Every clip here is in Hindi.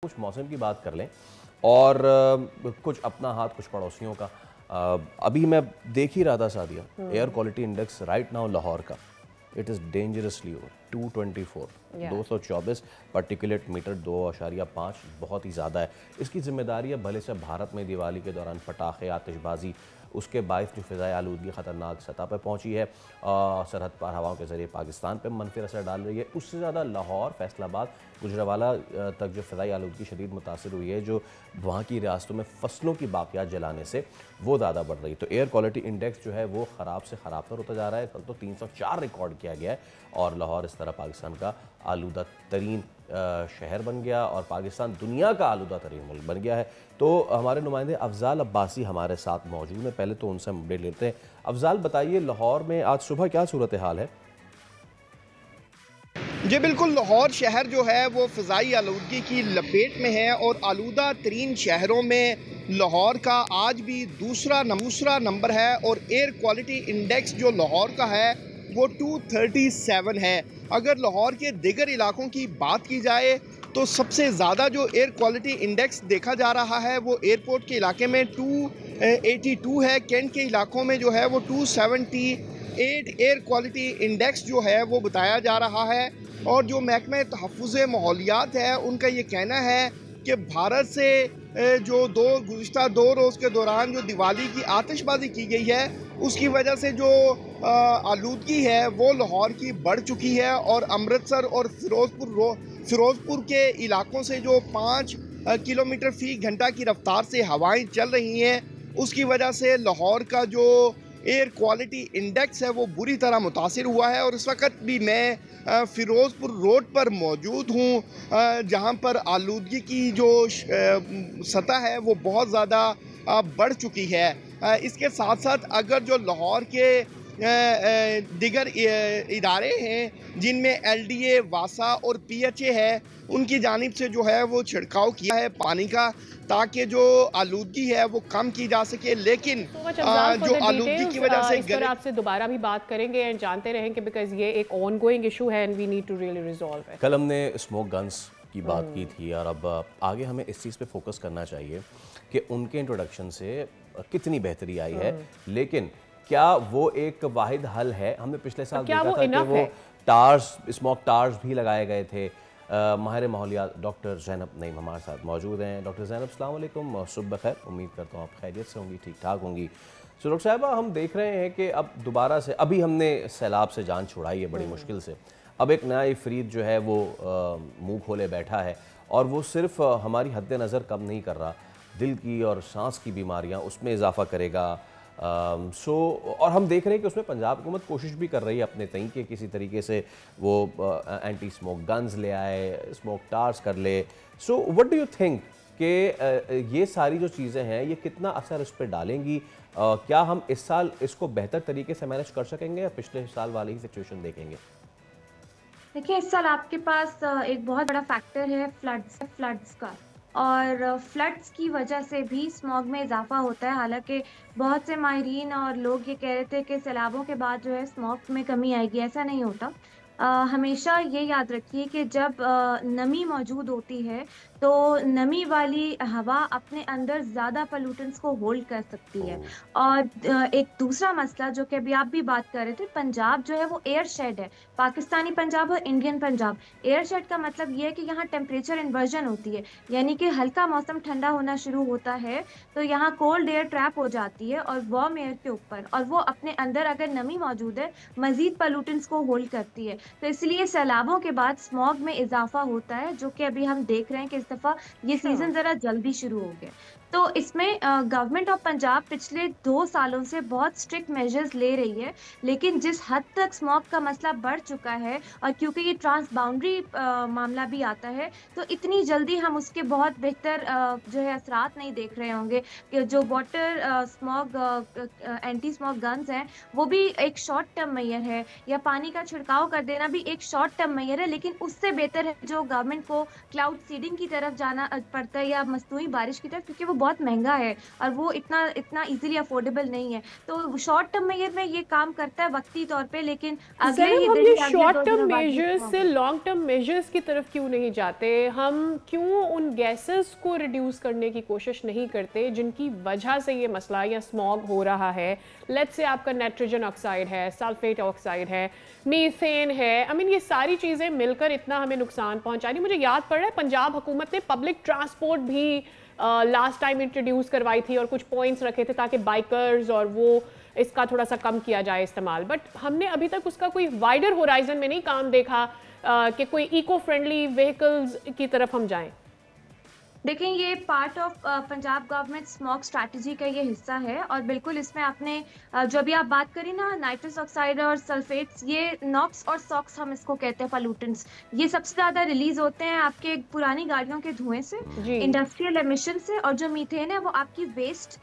कुछ मौसम की बात कर लें और कुछ अपना हाथ कुछ पड़ोसियों का। अभी मैं देख ही रहा था Sadia, air quality index right now Lahore का it is dangerously over 224 224 particulate matter 2.5 बहुत ही ज़्यादा है। इसकी जिम्मेदारी है भले से भारत में दिवाली के दौरान पटाखे आतिशबाजी उसके बायस जो फ़िज़ाई आलूदगी ख़तरनाक सतह पर पहुँची है, सरहद पार हवाओं के ज़रिए पाकिस्तान पर मनफी असर डाल रही है। उससे ज़्यादा लाहौर, फैसलाबाद, गुजरावाला तक जो फ़िज़ाई आलूदगी शदीद मुतासर हुई है, जो वहाँ की रियासतों में फसलों की बाक़ियात जलाने से वो ज़्यादा बढ़ रही है। तो एयर क्वालिटी इंडेक्स जो है वो ख़राब से ख़राबतर होता जा रहा है। कल तो 304 रिकॉर्ड किया गया है और लाहौर इस तरह पाकिस्तान का आलूदा तरीन शहर बन गया और पाकिस्तान दुनिया का आलूदा तरीन मुल्क बन गया है। तो हमारे नुमाइंदे अफजाल अब्बासी हमारे साथ मौजूद हैं। पहले तो उनसे हम अपडेट लेते हैं। अफजाल बताइए, लाहौर में आज सुबह क्या सूरत हाल है? जी बिल्कुल, लाहौर शहर जो है वो फ़िज़ाई आलूदगी की लपेट में है और आलूदा तरीन शहरों में लाहौर का आज भी दूसरा नंबर है और एयर क्वालिटी इंडेक्स जो लाहौर का है वो 237 है। अगर लाहौर के दीगर इलाकों की बात की जाए तो सबसे ज़्यादा जो एयर क्वालिटी इंडेक्स देखा जा रहा है वो एयरपोर्ट के इलाके में 282 है। कैंट के इलाकों में जो है वो 278 एयर क्वालिटी इंडेक्स जो है वो बताया जा रहा है। और जो महकमा तहफ़्फ़ुज़ माहौलियात है उनका ये कहना है कि भारत से जो गुज़िश्ता 2 रोज़ के दौरान जो दिवाली की आतिशबाज़ी की गई है उसकी वजह से जो आलूदगी है वो लाहौर की बढ़ चुकी है और अमृतसर और फ़िरोज़पुर के इलाकों से जो 5 किलोमीटर फ़ी घंटा की रफ्तार से हवाएं चल रही हैं उसकी वजह से लाहौर का जो एयर क्वालिटी इंडेक्स है वो बुरी तरह मुतासिर हुआ है। और इस वक्त भी मैं फ़िरोज़पुर रोड पर मौजूद हूँ जहाँ पर आलूदगी की जो सतह है वो बहुत ज़्यादा बढ़ चुकी है। इसके साथ साथ अगर जो लाहौर के दिगर इदारे हैं जिनमें LDA, वासा और PHA है उनकी जानिब से जो है वो छिड़काव किया है पानी का ताकि जो आलूदगी है वो कम की जा सके। लेकिन जो आलूदगी की वजह से इस पर आपसे दोबारा भी बात करेंगे एंड जानते रहें कि बिकॉज ये एक ऑन गोइंग इशू है and we need to really resolve it. कल हमने स्मोक गन्स की बात की थी और अब आगे हमें इस चीज़ पे फोकस करना चाहिए कि उनके इंट्रोडक्शन से कितनी बेहतरी आई है, लेकिन क्या वो एक वाहिद हल है? हमने पिछले साल देखा था कि वो टार्स, स्मोक टार्स भी लगाए गए थे। माहिर माहौलियात डॉक्टर ज़ैनब नईम हमारे साथ मौजूद हैं। डॉक्टर ज़ैनब, अस्सलाम वालेकुम, सुबह खैर। उम्मीद करता हूँ आप खैरियत से होंगी, ठीक ठाक होंगी। सो डॉक्टर साहबा, हम देख रहे हैं कि अब दोबारा से, अभी हमने सैलाब से जान छुड़ाई है बड़ी मुश्किल से, अब एक नया इफरीत जो है वो मुँह खोले बैठा है और वो सिर्फ हमारी हद नज़र कम नहीं कर रहा, दिल की और सांस की बीमारियाँ उसमें इजाफा करेगा। और हम देख रहे हैं कि उसमें पंजाब हुकूमत कोशिश भी कर रही है अपने तई के किसी तरीके से वो एंटी स्मोक गन्स ले आए, स्मोक टार्स कर ले। So what do you think कि ये सारी जो चीज़ें हैं ये कितना असर इस पर डालेंगी? क्या हम इस साल इसको बेहतर तरीके से मैनेज कर सकेंगे या पिछले साल वाली ही सिचुएशन देखेंगे? देखिए, इस साल आपके पास एक बहुत बड़ा फैक्टर है फ्लड्स का। और फ्लड्स की वजह से भी स्मॉग में इजाफा होता है। हालांकि बहुत से माहिरीन और लोग ये कह रहे थे कि सैलाबों के बाद जो है स्मॉग में कमी आएगी, ऐसा नहीं होता। हमेशा ये याद रखिए कि जब नमी मौजूद होती है तो नमी वाली हवा अपने अंदर ज़्यादा पॉल्यूटेंट्स को होल्ड कर सकती है। और एक दूसरा मसला जो कि अभी आप भी बात कर रहे थे, पंजाब जो है वो एयर शेड है, पाकिस्तानी पंजाब और इंडियन पंजाब। एयर शेड का मतलब ये है कि यहाँ टेम्परेचर इन्वर्जन होती है, यानी कि हल्का मौसम ठंडा होना शुरू होता है तो यहाँ कोल्ड एयर ट्रैप हो जाती है और वार्म एयर के ऊपर, और वो अपने अंदर अगर नमी मौजूद है मजीद पॉल्यूटेंट्स को होल्ड करती है। तो इसलिए सैलाबों के बाद स्मॉग में इजाफा होता है, जो कि अभी हम देख रहे हैं कि इस दफ़ा ये सीज़न ज़रा जल्दी शुरू हो गया। तो इसमें गवर्नमेंट ऑफ पंजाब पिछले 2 सालों से बहुत स्ट्रिक्ट मेजर्स ले रही है, लेकिन जिस हद तक स्मॉग का मसला बढ़ चुका है और क्योंकि ये ट्रांस बाउंड्री मामला भी आता है, तो इतनी जल्दी हम उसके बहुत बेहतर जो है असरात नहीं देख रहे होंगे कि जो वाटर एंटी स्मॉग गन्स हैं वो भी एक शॉर्ट टर्म मेजर है, या पानी का छिड़काव कर लेना भी एक शॉर्ट टर्म मेजर है, लेकिन उससे बेहतर है जो गवर्नमेंट को क्लाउड सीडिंग की तरफ जाना पड़ता है या मसनूई बारिश की तरफ, क्योंकि वो बहुत महंगा है और वो इतना इतना इजीली अफोर्डेबल नहीं है। तो शॉर्ट टर्म मेजर में ये काम करता है वक्ती तौर पे, लेकिन अगले ही हम दिन ये या अगले शॉर्ट 2 टर्म दिनों बाद मेजर्स से लॉन्ग टर्म मेजर्स की तरफ क्यों नहीं जाते? हम क्यों उन गैसेस को रिड्यूस करने की कोशिश नहीं करते जिनकी वजह से ये मसला या स्मॉग हो रहा है? लेट्स से आपका नाइट्रोजन ऑक्साइड है, सल्फेट ऑक्साइड है, मीथेन है, आई मीन ये सारी चीज़ें मिलकर इतना हमें नुकसान पहुंचा रही। मुझे याद पड़ रहा है पंजाब हुकूमत ने पब्लिक ट्रांसपोर्ट भी लास्ट टाइम इंट्रोड्यूस करवाई थी और कुछ पॉइंट्स रखे थे ताकि बाइकर्स और वो इसका थोड़ा सा कम किया जाए इस्तेमाल, बट हमने अभी तक उसका कोई वाइडर होराइजन में नहीं काम देखा कि कोई इको फ्रेंडली व्हीकल्स की तरफ हम जाएं। देखिए, ये part of Punjab government smog strategy का ये हिस्सा है और बिल्कुल इसमें आपने जो भी आप बात करी ना, नाइट्रस ऑक्साइड और सल्फेट्स, ये नॉक्स और सॉक्स हम इसको कहते हैं पॉल्यूटेंट्स, ये सबसे ज़्यादा रिलीज होते हैं आपके पुरानी गाड़ियों के धुएं से, इंडस्ट्रियल एमिशन से, और जो मीथेन है वो आपकी वेस्ट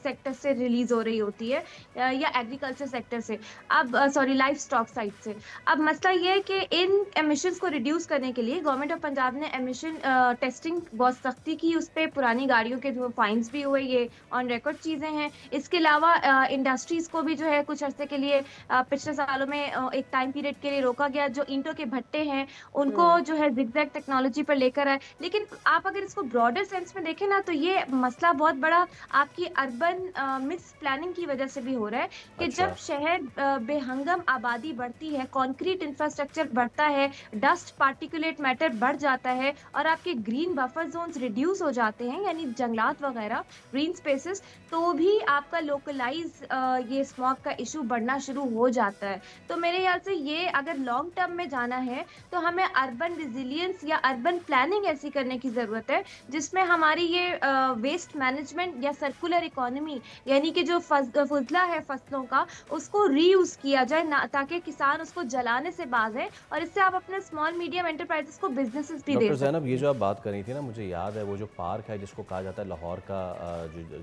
सेक्टर से रिलीज हो रही होती है या एग्रीकल्चर सेक्टर से, अब सॉरी लाइफ स्टॉक साइड से। अब मसला ये है कि इन एमिशंस को रिड्यूस करने के लिए गवर्नमेंट ऑफ पंजाब ने एमिशन टेस्टिंग बहुत सख्ती की, उस पर पुरानी गाड़ियों के फाइन्स भी हुए, ये ऑन रिकॉर्ड चीज़ें हैं। इसके अलावा इंडस्ट्रीज को भी जो है कुछ अरसे के लिए पिछले सालों में एक टाइम पीरियड के लिए रोका गया, जो ईंटों के भट्टे हैं उनको जो है जिगजैग टेक्नोलॉजी पर लेकर आए। लेकिन आप अगर इसको ब्रॉडर सेंस में देखें ना, तो ये मसला बहुत बड़ा आपकी अर्बन मिस प्लानिंग की वजह से भी हो रहा है कि जब शहर बेहंगम आबादी बढ़ती है, कॉन्क्रीट इंफ्रास्ट्रक्चर बढ़ता है, डस्ट पार्टिकुलेट मैटर बढ़ जाता है और आपके ग्रीन बफर जोन्स रिड्यूस हो जाते हैं, यानी जंगलात वगैरह ग्रीन स्पेसेस, तो भी आपका लोकलाइज ये स्मॉग का इशू बढ़ना शुरू हो जाता है। तो मेरे ख्याल से ये अगर लॉन्ग टर्म में जाना है तो हमें अर्बन रिजिलियंस या अर्बन प्लानिंग ऐसी करने की ज़रूरत है जिसमें हमारी ये वेस्ट मैनेजमेंट या सर्कुलर इकोनॉमी, यानी कि जो फजला है फसलों का, उसको रीयूज़ किया जाए ना, ताकि किसान उसको जलाने से बाज है और इससे आप अपने स्मॉल मीडियम एंटरप्राइजेस को बिजनेसेस भी दे सकते हैं। डॉक्टर ज़ैनब, ये जो आप बात कर रही थी ना, मुझे याद है वो जो पार्क है जिसको कहा जाता है लाहौर का,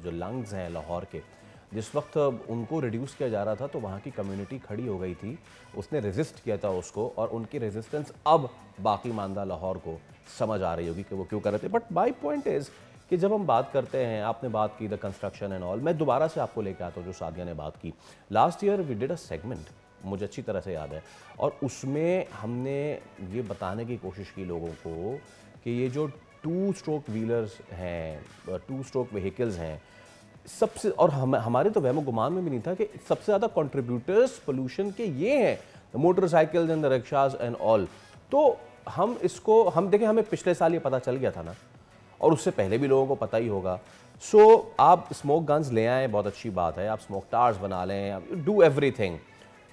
जो लंग्स हैं लाहौर के, जिस वक्त उनको रिड्यूस किया जा रहा था तो वहाँ की कम्युनिटी खड़ी हो गई थी, उसने रेजिस्ट किया था उसको, और उनकी रेजिस्टेंस अब बाकी मानदा लाहौर को समझ आ रही होगी कि वो क्यों कर रहे थे। बट माई पॉइंट इज़ कि जब हम बात करते हैं, आपने बात की द कंस्ट्रक्शन एंड ऑल, मैं दोबारा से आपको लेकर आता हूँ जो सादिया ने बात की। Last year we did a segment, मुझे अच्छी तरह से याद है, और उसमें हमने ये बताने की कोशिश की लोगों को कि ये जो 2 स्ट्रोक व्हीलर्स हैं, 2 स्ट्रोक व्हीकल्स हैं, सबसे, और हमारे तो वहमो गुमान में भी नहीं था कि सबसे ज़्यादा कंट्रीब्यूटर्स पोल्यूशन के ये हैं, motorcycles and the rickshaws and all. तो हम इसको, हम देखें, हमें पिछले साल ये पता चल गया था ना, और उससे पहले भी लोगों को पता ही होगा। सो आप स्मोक गन्स ले आएँ, बहुत अच्छी बात है, आप स्मोक टार्स बना लें, डू एवरीथिंग,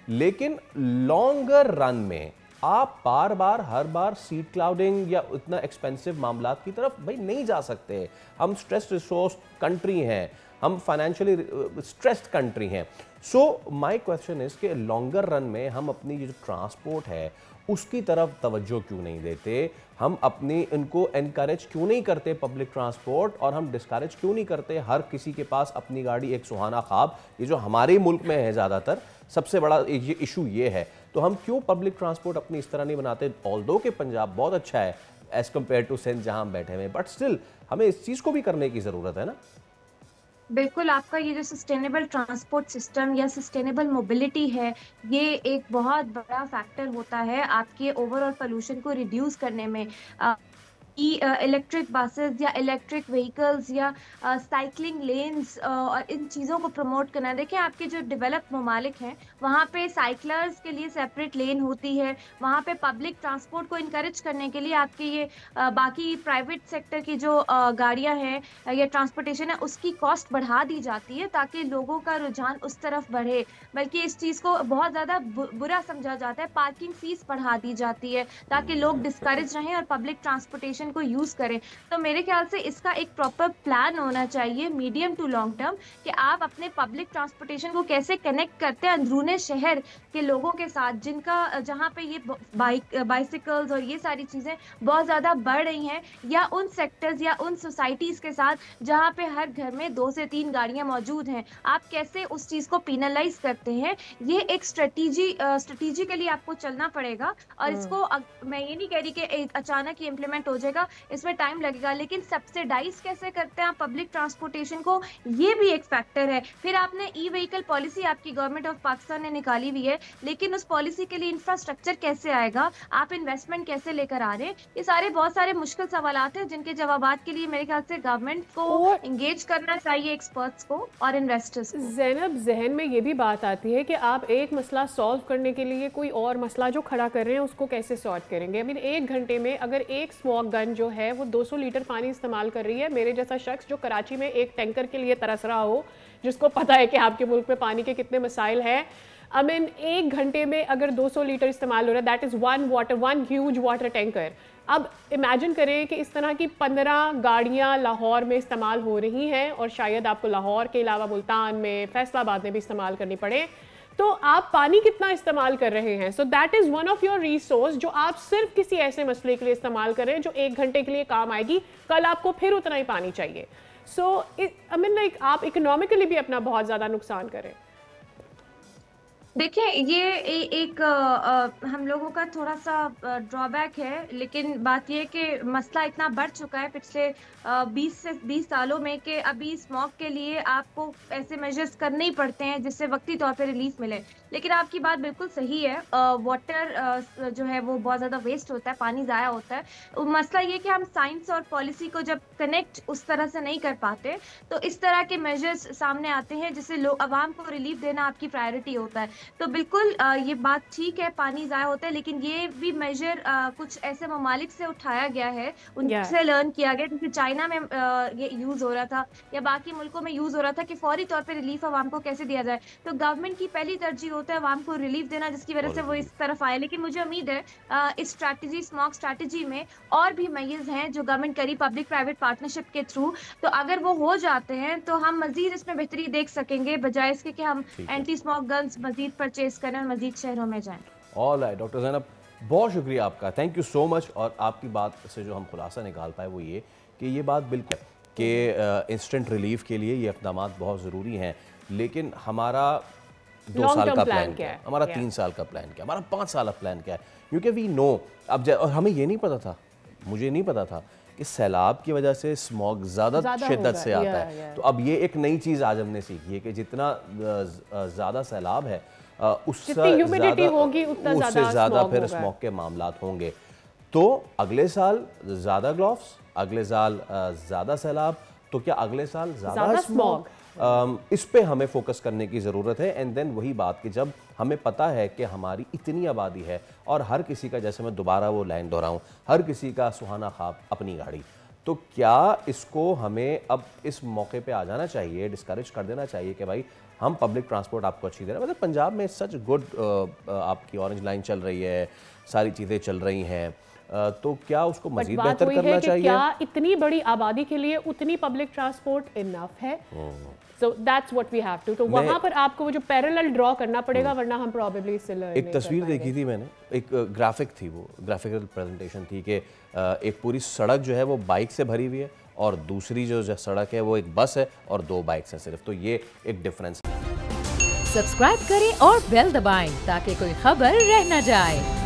लेकिन लॉन्गर रन में आप बार बार हर बार सीड क्लाउडिंग या इतना एक्सपेंसिव मामलात की तरफ भाई नहीं जा सकते। हम स्ट्रेस रिसोर्स कंट्री हैं, हम फाइनेंशियली स्ट्रेस्ड कंट्री हैं। सो माय क्वेश्चन इज कि लॉन्गर रन में हम अपनी जो ट्रांसपोर्ट है उसकी तरफ तवज्जो क्यों नहीं देते, हम अपनी इनको एनकरेज क्यों नहीं करते पब्लिक ट्रांसपोर्ट, और हम डिस्करेज क्यों नहीं करते हर किसी के पास अपनी गाड़ी एक सुहाना ख्वाब, ये जो हमारे मुल्क में है ज़्यादातर सबसे बड़ा ये इशू ये है। तो हम क्यों पब्लिक ट्रांसपोर्ट अपनी इस तरह नहीं बनाते, ऑल्दो कि पंजाब बहुत अच्छा है एज़ कम्पेयर टू सिंध जहाँ हम बैठे हुए, बट स्टिल हमें इस चीज़ को भी करने की ज़रूरत है ना। बिल्कुल, आपका ये जो सस्टेनेबल ट्रांसपोर्ट सिस्टम या सस्टेनेबल मोबिलिटी है, ये एक बहुत बड़ा फैक्टर होता है आपके ओवरऑल पोल्यूशन को रिड्यूस करने में। इलेक्ट्रिक बसेस या इलेक्ट्रिक व्हीकल्स या साइकिलिंग लेन्स और इन चीज़ों को प्रमोट करना। देखिए, आपके जो डेवलप्ड ममालिक हैं वहाँ पे साइकिलर्स के लिए सेपरेट लेन होती है, वहाँ पे पब्लिक ट्रांसपोर्ट को इनकरेज करने के लिए आपके ये बाकी प्राइवेट सेक्टर की जो गाड़ियाँ हैं या ट्रांसपोर्टेशन है उसकी कॉस्ट बढ़ा दी जाती है ताकि लोगों का रुझान उस तरफ बढ़े। बल्कि इस चीज़ को बहुत ज़्यादा बुरा समझा जाता है, पार्किंग फीस बढ़ा दी जाती है ताकि लोग डिस्करेज रहें और पब्लिक ट्रांसपोर्टेशन ट्रांसपोर्टेशन को यूज़ करें। तो मेरे ख्याल से इसका एक प्रॉपर प्लान होना चाहिए मीडियम टू लॉन्ग टर्म, कि आप अपने पब्लिक ट्रांसपोर्टेशन को कैसे कनेक्ट करते हैं अंदरूने शहर के लोगों के साथ, जिनका जहाँ पे ये बाइसिकल्स और ये सारी चीज़ें बहुत ज़्यादा बढ़ रही हैं, या उन सेक्टर्स या उन सोसाइटीज़ के साथ जहाँ पे हर घर में 2 से 3 गाड़ियाँ मौजूद हैं। आप कैसे उस चीज़ को पेनलाइज करते हैं, ये एक स्ट्रेटेजिकली आपको चलना पड़ेगा। और इसको मैं ये नहीं कह रही कि अचानक ही इम्प्लीमेंट हो जाएगा, इसमें टाइम लगेगा, लेकिन सब्सिडाइज कैसे करते हैं आप पब्लिक ट्रांसपोर्टेशन को, ये भी एक फैक्टर है। फिर आपने ई व्हीकल पॉलिसी आपकी गवर्नमेंट ऑफ पाकिस्तान ने निकाली हुई है, लेकिन उस पॉलिसी के लिए इंफ्रास्ट्रक्चर कैसे आएगा, आप इन्वेस्टमेंट कैसे लेकर आ रहे हैं, ये सारे बहुत सारे मुश्किल सवालात हैं जिनके जवाबात के लिए मेरे ख्याल से गवर्नमेंट को एंगेज करना चाहिए, एक्सपर्ट्स को और इन्वेस्टर्स को। ज़ैनब, जहन में ये भी बात आती है कि आप एक मसला सॉल्व करने के लिए कोई और मसला जो खड़ा कर रहे हैं उसको कैसे सॉर्ट करेंगे। आई मीन 1 घंटे में अगर एक स्मॉग गन जो है वो 200 लीटर पानी इस्तेमाल कर रही है, मेरे जैसा शख्स जो कराची में एक टैंकर के लिए तरस रहा हो, जिसको पता है कि आपके मुल्क में पानी के कितने मसाइल हैं, आई मीन 1 घंटे में अगर 200 लीटर इस्तेमाल हो रहा है, that is one huge water tanker. अब इमेजिन करें कि इस तरह की 15 गाड़ियाँ लाहौर में इस्तेमाल हो रही हैं, और शायद आपको लाहौर के अलावा मुल्तान में, फैसलाबाद में भी इस्तेमाल करनी पड़े, तो आप पानी कितना इस्तेमाल कर रहे हैं। So that is one of your resource जो आप सिर्फ किसी ऐसे मसले के लिए इस्तेमाल कर रहे हैं जो 1 घंटे के लिए काम आएगी, कल आपको फिर उतना ही पानी चाहिए। सो आई मीन लाइक आप इकोनॉमिकली भी अपना बहुत ज़्यादा नुकसान करें। देखिए, ये एक हम लोगों का थोड़ा सा ड्रॉबैक है, लेकिन बात ये है कि मसला इतना बढ़ चुका है पिछले 20 सालों में कि अभी स्मॉग के लिए आपको ऐसे मेजर्स करने ही पड़ते हैं जिससे वक्ती तौर पे रिलीफ मिले। लेकिन आपकी बात बिल्कुल सही है, वाटर जो है वो बहुत ज़्यादा वेस्ट होता है, पानी ज़ाया होता है। मसला ये कि हम साइंस और पॉलिसी को जब कनेक्ट उस तरह से नहीं कर पाते, तो इस तरह के मेजर्स सामने आते हैं जिससे लोग, आवाम को रिलीफ देना आपकी प्रायोरिटी होता है। तो बिल्कुल ये बात ठीक है, पानी ज़ाया होता है, लेकिन ये भी मेजर कुछ ऐसे ममालिक से उठाया गया है, उनसे लर्न किया गया, जैसे चाइना में ये यूज़ हो रहा था या बाकी मुल्कों में यूज़ हो रहा था कि फौरी तौर पे रिलीफ आवाम को कैसे दिया जाए। तो गवर्नमेंट की पहली तरजीह होता है आवाम को रिलीफ देना, जिसकी वजह से वो इस तरफ आए। लेकिन मुझे उम्मीद है इस स्ट्रैटेजी, स्मॉग स्ट्रैटेजी में और भी मयज़ हैं जो गवर्नमेंट करी पब्लिक प्राइवेट पार्टनरशिप के थ्रू। तो अगर वो हो जाते हैं तो हम मजीद इसमें बेहतरी देख सकेंगे, बजाय इसके कि हम एंटी स्मॉग गन्स मजीद परचेज करें और मजीद शहरों में जाएं। ऑलराइट डॉक्टर ज़ैनब, बहुत शुक्रिया आपका, थैंक यू सो मच। और आपकी बात से जो हम खुलासा निकाल पाए वो ये कि ये बात बिल्कुल कि इंस्टेंट रिलीफ के लिए ये इक़दाम बहुत ज़रूरी हैं, लेकिन हमारा 2 साल का प्लान क्या है, हमारा 3 साल का प्लान क्या है, हमारा 5 साल का प्लान क्या है, क्योंकि वी नो अब और हमें ये नहीं पता था, मुझे नहीं पता था कि सैलाब की वजह से स्मॉग ज़्यादा शिद्दत से आता है। तो अब ये एक नई चीज़ आज हमने सीखी है कि जितना ज़्यादा सैलाब है उससे ज़्यादा फिर स्मॉग के मामलात होंगे। तो अगले साल ज़्यादा ग्लोव्स, अगले साल ज़्यादा सैलाब, तो क्या अगले साल ज़्यादा स्मॉग? इस पे हमें फोकस करने की ज़रूरत है। एंड देन वही बात कि जब हमें पता है कि हमारी इतनी आबादी है और हर किसी का, जैसे मैं दोबारा वो लाइन दोहराऊं, हर किसी का सुहाना ख्वाब अपनी गाड़ी, तो क्या इसको हमें अब इस मौके पे आ जाना चाहिए, डिस्करेज कर देना चाहिए कि भाई हम पब्लिक ट्रांसपोर्ट आपको अच्छी दे रहे हैं। मतलब पंजाब में सच गुड आपकी ऑरेंज लाइन चल रही है, सारी चीज़ें चल रही हैं, तो क्या उसको मजीद बेहतर करना चाहिए? क्या इतनी बड़ी आबादी के लिए उतनी पब्लिक ट्रांसपोर्ट इनफ है? So that's what we have to. तो वहाँ पर आपको वो जो पैरेलल ड्रॉ करना पड़ेगा, वरना हम प्रोबेबली इससे लर्न एक तस्वीर देखी थी मैंने, एक ग्राफिक थी, वो ग्राफिकल प्रेजेंटेशन थी कि एक पूरी सड़क जो है वो बाइक से भरी हुई है और दूसरी जो सड़क है वो एक बस है और 2 बाइक्स हैं सिर्फ। तो ये एक डिफरेंस। सब्सक्राइब करें और बेल दबाएं ताकि कोई खबर रह न जाए।